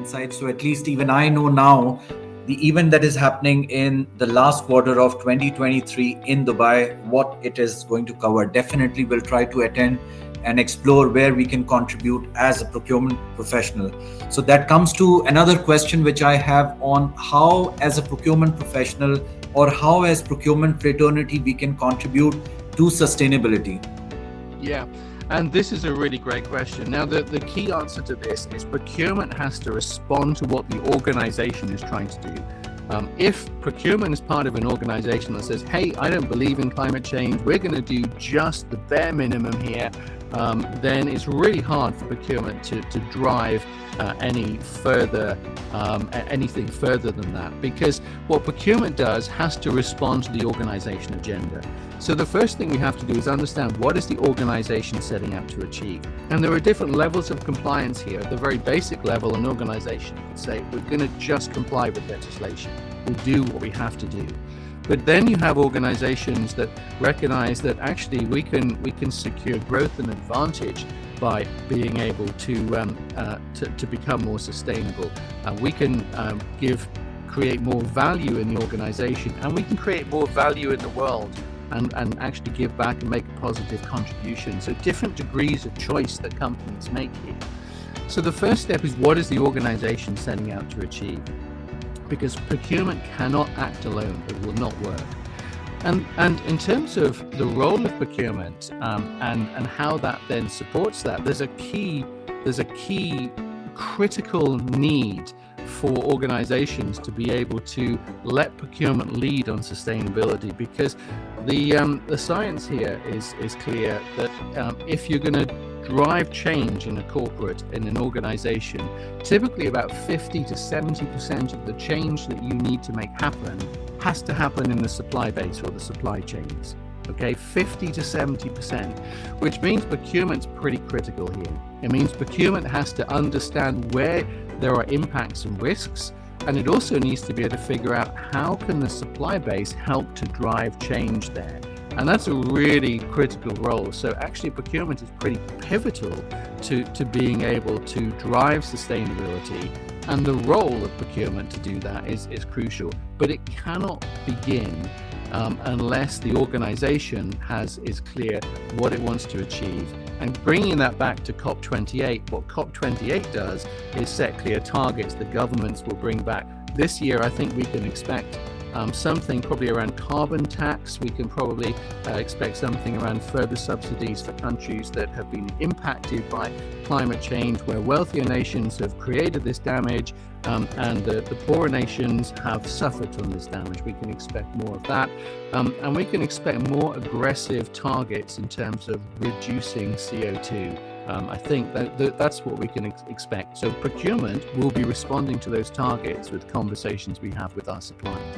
insights. So at least even I know now the event that is happening in the last quarter of 2023 in Dubai, what it is going to cover. Definitely we'll try to attend and explore where we can contribute as a procurement professional. So that comes to another question which I have on how as a procurement professional or how as procurement fraternity we can contribute to sustainability. Yeah, and this is a really great question. Now, the key answer to this is procurement has to respond to what the organization is trying to do. If procurement is part of an organization that says, hey, I don't believe in climate change, we're going to do just the bare minimum here, then it's really hard for procurement to drive anything further than that, because what procurement does has to respond to the organization agenda. So the first thing we have to do is understand what is the organization setting out to achieve. And there are different levels of compliance here. At the very basic level, an organization can say, we're going to just comply with legislation. We'll do what we have to do. But then you have organizations that recognize that actually we can secure growth and advantage by being able to become more sustainable. We can create more value in the organization, and we can create more value in the world and actually give back and make a positive contribution. So different degrees of choice that companies make here. So the first step is, what is the organization setting out to achieve? Because procurement cannot act alone, it will not work. And in terms of the role of procurement and how that then supports that, there's a key critical need for organizations to be able to let procurement lead on sustainability, because the science here is clear that if you're going to drive change in a corporate, in an organization, typically about 50 to 70% of the change that you need to make happen has to happen in the supply base or the supply chains. Okay, 50 to 70%, which means procurement's pretty critical here. It means procurement has to understand where there are impacts and risks, and it also needs to be able to figure out how can the supply base help to drive change there. And that's a really critical role. So actually procurement is pretty pivotal to being able to drive sustainability, and the role of procurement to do that is crucial. But it cannot begin unless the organization is clear what it wants to achieve. And bringing that back to COP28, what COP28 does is set clear targets the governments will bring back. This year, I think we can expect something probably around carbon tax. We can probably expect something around further subsidies for countries that have been impacted by climate change, where wealthier nations have created this damage and the poorer nations have suffered from this damage. We can expect more of that. And we can expect more aggressive targets in terms of reducing CO2. I think that's what we can expect. So procurement will be responding to those targets with conversations we have with our suppliers.